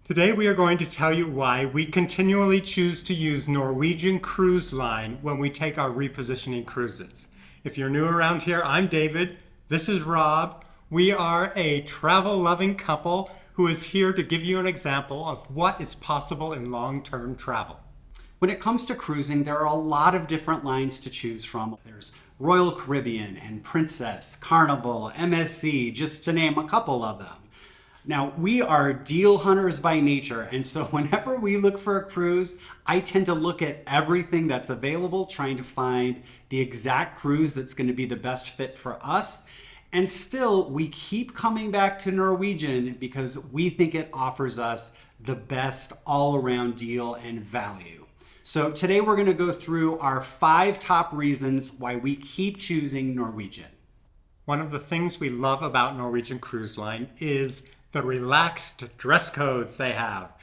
Today we are going to tell you why we continually choose to use Norwegian Cruise Line when we take our repositioning cruises. If you're new around here, I'm David. This is Rob. We are a travel-loving couple who is here to give you an example of what is possible in long-term travel. When it comes to cruising, there are a lot of different lines to choose from. There's Royal Caribbean and Princess, Carnival, MSC, just to name a couple of them. Now, we are deal hunters by nature, and so whenever we look for a cruise, I tend to look at everything that's available, trying to find the exact cruise that's going to be the best fit for us. And still, we keep coming back to Norwegian because we think it offers us the best all-around deal and value. So today we're going to go through our 5 top reasons why we keep choosing Norwegian. One of the things we love about Norwegian Cruise Line is the relaxed dress codes they have.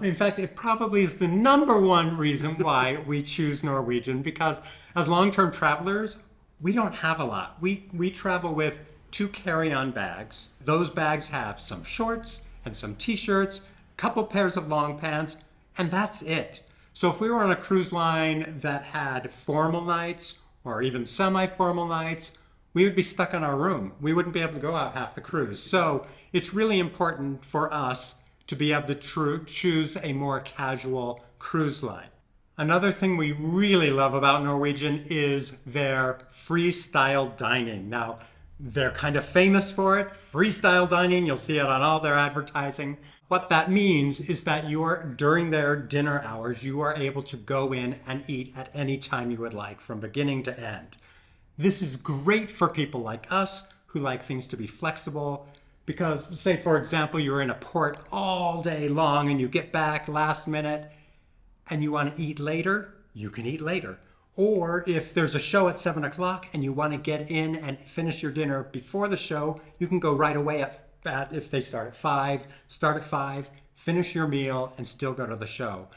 In fact, it probably is the #1 reason why we choose Norwegian, because as long-term travelers, we don't have a lot. We travel with 2 carry-on bags. Those bags have some shorts and some t-shirts, a couple pairs of long pants, and that's it. So if we were on a cruise line that had formal nights or even semi-formal nights, we would be stuck in our room. We wouldn't be able to go out half the cruise. So it's really important for us to be able to choose a more casual cruise line. Another thing we really love about Norwegian is their freestyle dining. Now, they're kind of famous for it. Freestyle dining, you'll see it on all their advertising. What that means is that during their dinner hours, you are able to go in and eat at any time you would like, from beginning to end. This is great for people like us who like things to be flexible, because say, for example, you're in a port all day long and you get back last minute and you want to eat later, you can eat later. Or if there's a show at 7 o'clock and you want to get in and finish your dinner before the show, you can go right away if they start at 5, finish your meal and still go to the show.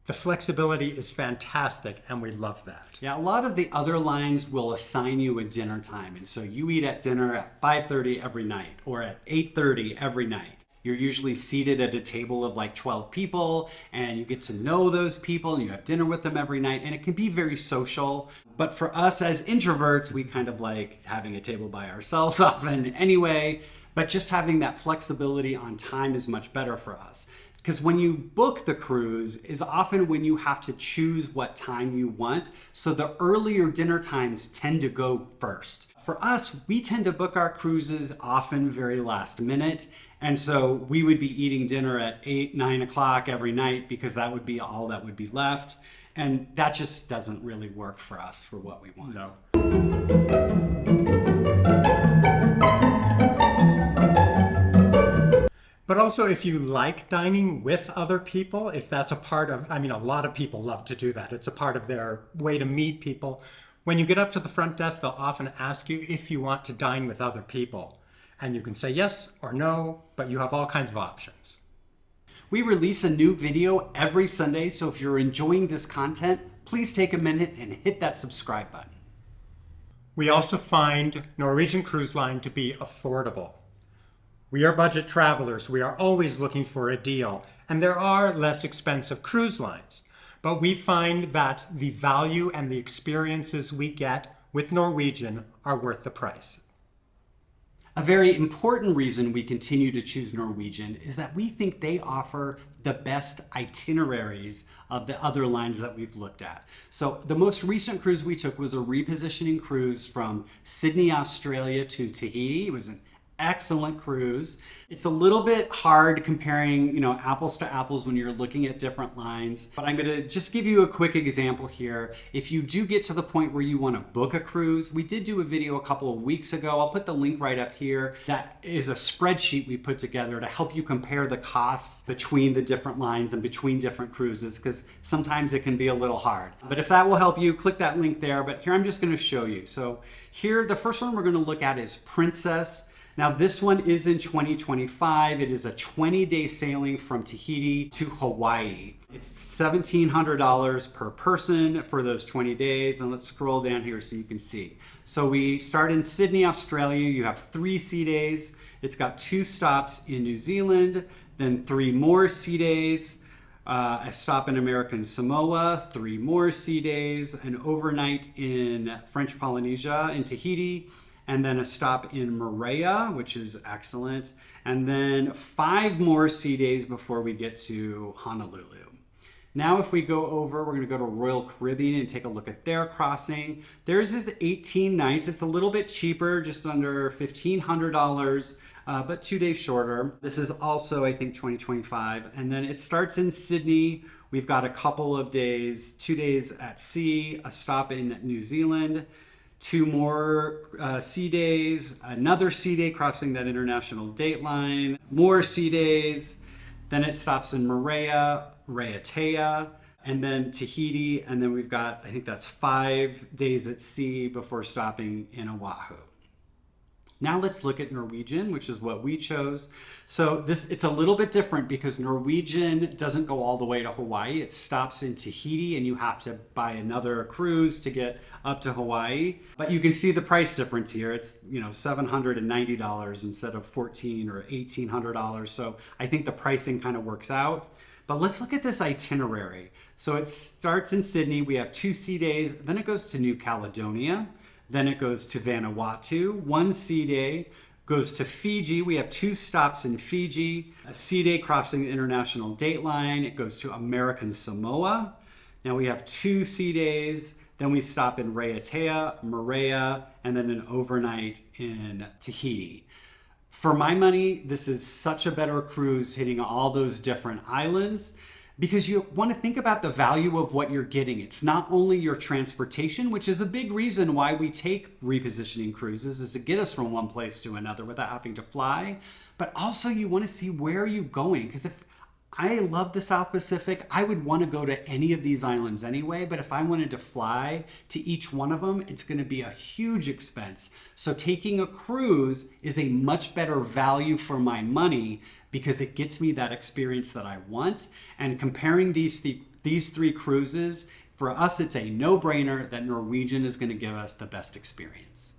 The flexibility is fantastic, and we love that. Yeah, a lot of the other lines will assign you a dinner time. And so you eat at dinner at 5:30 every night or at 8:30 every night. You're usually seated at a table of like 12 people, and you get to know those people and you have dinner with them every night, and it can be very social. But for us as introverts, we kind of like having a table by ourselves often anyway, but just having that flexibility on time is much better for us. Because when you book the cruise is often when you have to choose what time you want. So the earlier dinner times tend to go first. For us, we tend to book our cruises often very last minute. And so we would be eating dinner at 8, 9 o'clock every night because that would be all that would be left. And that just doesn't really work for us for what we want. No. But also, if you like dining with other people, if that's a part of, a lot of people love to do that. It's a part of their way to meet people. When you get up to the front desk, they'll often ask you if you want to dine with other people. And you can say yes or no, but you have all kinds of options. We release a new video every Sunday, so if you're enjoying this content, please take a minute and hit that subscribe button. We also find Norwegian Cruise Line to be affordable. We are budget travelers. We are always looking for a deal, and there are less expensive cruise lines. But we find that the value and the experiences we get with Norwegian are worth the price. A very important reason we continue to choose Norwegian is that we think they offer the best itineraries of the other lines that we've looked at. So the most recent cruise we took was a repositioning cruise from Sydney, Australia to Tahiti. It was an excellent cruise. It's a little bit hard comparing, apples to apples when you're looking at different lines, but I'm going to just give you a quick example here. If you do get to the point where you want to book a cruise, we did do a video a couple of weeks ago. I'll put the link right up here. That is a spreadsheet we put together to help you compare the costs between the different lines and between different cruises, because sometimes it can be a little hard. But if that will help you, click that link there. But here I'm just going to show you. So here, the first one we're going to look at is Princess. Now this one is in 2025. It is a 20-day sailing from Tahiti to Hawaii. It's $1,700 per person for those 20 days. And let's scroll down here so you can see. So we start in Sydney, Australia. You have 3 sea days. It's got 2 stops in New Zealand. then 3 more sea days, a stop in American Samoa, 3 more sea days, an overnight in French Polynesia in Tahiti, and then a stop in Moorea, which is excellent, and then 5 more sea days before we get to Honolulu. Now, if we go over, we're going to go to Royal Caribbean and take a look at their crossing. Theirs is 18 nights. It's a little bit cheaper, just under $1,500, but 2 days shorter. This is also, I think, 2025. And then it starts in Sydney. We've got a couple of days, 2 days at sea, a stop in New Zealand, 2 more sea days, another sea day crossing that international date line, more sea days. Then it stops in Moorea, Raiatea, and then Tahiti, and then we've got, I think that's 5 days at sea before stopping in Oahu. Now let's look at Norwegian, which is what we chose. So it's a little bit different because Norwegian doesn't go all the way to Hawaii. It stops in Tahiti and you have to buy another cruise to get up to Hawaii. But you can see the price difference here. It's, $790 instead of $1,400 or $1,800. So I think the pricing kind of works out. But let's look at this itinerary. So it starts in Sydney. We have 2 sea days. Then it goes to New Caledonia. Then it goes to Vanuatu, 1 sea day, goes to Fiji. We have 2 stops in Fiji, a sea day crossing the international date line. It goes to American Samoa. Now we have 2 sea days. Then we stop in Raiatea, Moorea, and then an overnight in Tahiti. For my money, this is such a better cruise hitting all those different islands, because you want to think about the value of what you're getting. It's not only your transportation, which is a big reason why we take repositioning cruises, is to get us from one place to another without having to fly, but also you want to see where are you going. Because if I love the South Pacific, I would want to go to any of these islands anyway, but if I wanted to fly to each one of them, it's going to be a huge expense. So taking a cruise is a much better value for my money because it gets me that experience that I want. And comparing these 3 cruises, for us, it's a no-brainer that Norwegian is going to give us the best experience.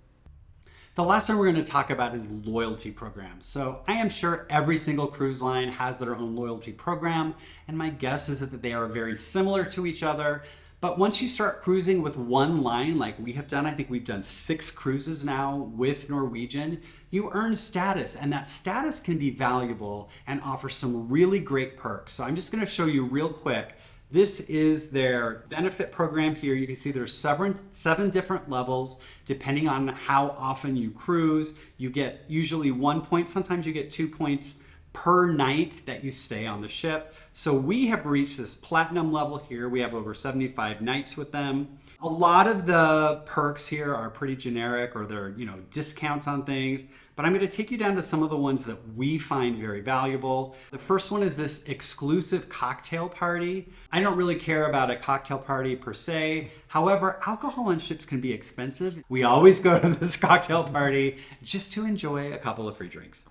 The last one we're going to talk about is loyalty programs. So I am sure every single cruise line has their own loyalty program, and my guess is that they are very similar to each other. But once you start cruising with one line, like we have done, I think we've done 6 cruises now with Norwegian, you earn status, and that status can be valuable and offer some really great perks. So I'm just going to show you real quick. This is their benefit program here. You can see there's 7 different levels. Depending on how often you cruise, you get usually 1 point. Sometimes you get 2 points per night that you stay on the ship. So we have reached this platinum level here. We have over 75 nights with them. A lot of the perks here are pretty generic, or they're, discounts on things. But I'm going to take you down to some of the ones that we find very valuable. The first one is this exclusive cocktail party. I don't really care about a cocktail party per se. However, alcohol on ships can be expensive. We always go to this cocktail party just to enjoy a couple of free drinks.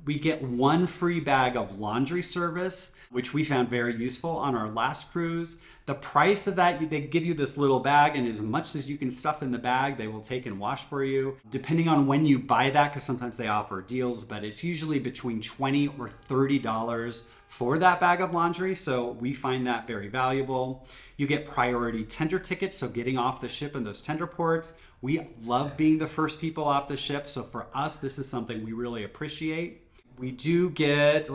We get 1 free bag of laundry service, which we found very useful on our last cruise. The price of that, they give you this little bag, and as much as you can stuff in the bag, they will take and wash for you. Depending on when you buy that, because sometimes they offer deals, but it's usually between $20 or $30 for that bag of laundry. So we find that very valuable. You get priority tender tickets, so getting off the ship in those tender ports. We love being the first people off the ship. So for us, this is something we really appreciate. We do get,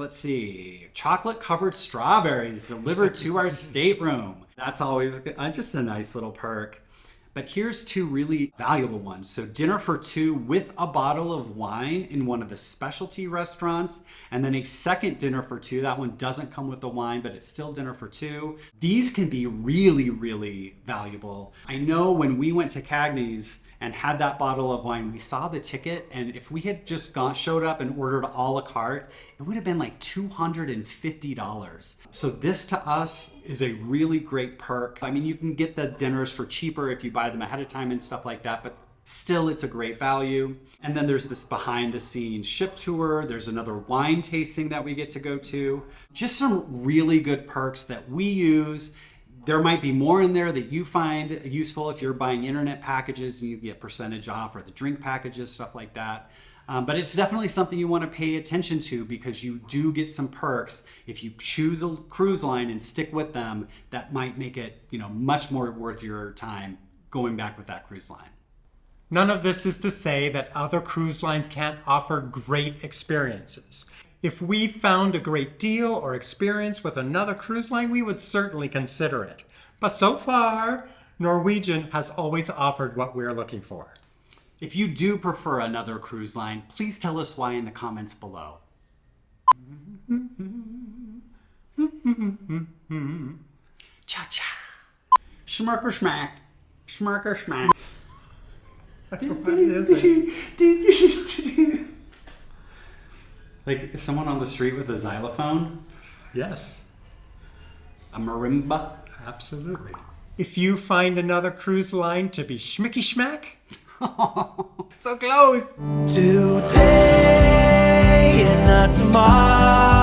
chocolate covered strawberries delivered to our stateroom. That's always just a nice little perk. But here's 2 really valuable ones. So dinner for 2 with a bottle of wine in one of the specialty restaurants, and then a second dinner for 2. That one doesn't come with the wine, but it's still dinner for 2. These can be really, really valuable. I know when we went to Cagney's and had that bottle of wine, we saw the ticket, and if we had just showed up and ordered a la carte, it would have been like $250. So this to us is a really great perk. I mean, you can get the dinners for cheaper if you buy them ahead of time and stuff like that, but still it's a great value. And then there's this behind the scenes ship tour. There's another wine tasting that we get to go to. Just some really good perks that we use. There might be more in there that you find useful if you're buying internet packages and you get percentage off, or the drink packages, stuff like that. But it's definitely something you want to pay attention to because you do get some perks if you choose a cruise line and stick with them. That might make it, much more worth your time going back with that cruise line. None of this is to say that other cruise lines can't offer great experiences. If we found a great deal or experience with another cruise line, we would certainly consider it. But so far, Norwegian has always offered what we're looking for. If you do prefer another cruise line, please tell us why in the comments below. Cha-cha. Schmirker schmack. Schmirker schmack. What is it? Like, is someone on the street with a xylophone? Yes, A marimba? absolutely. If you find another cruise line to be schmicky schmack, So close! Today and not tomorrow.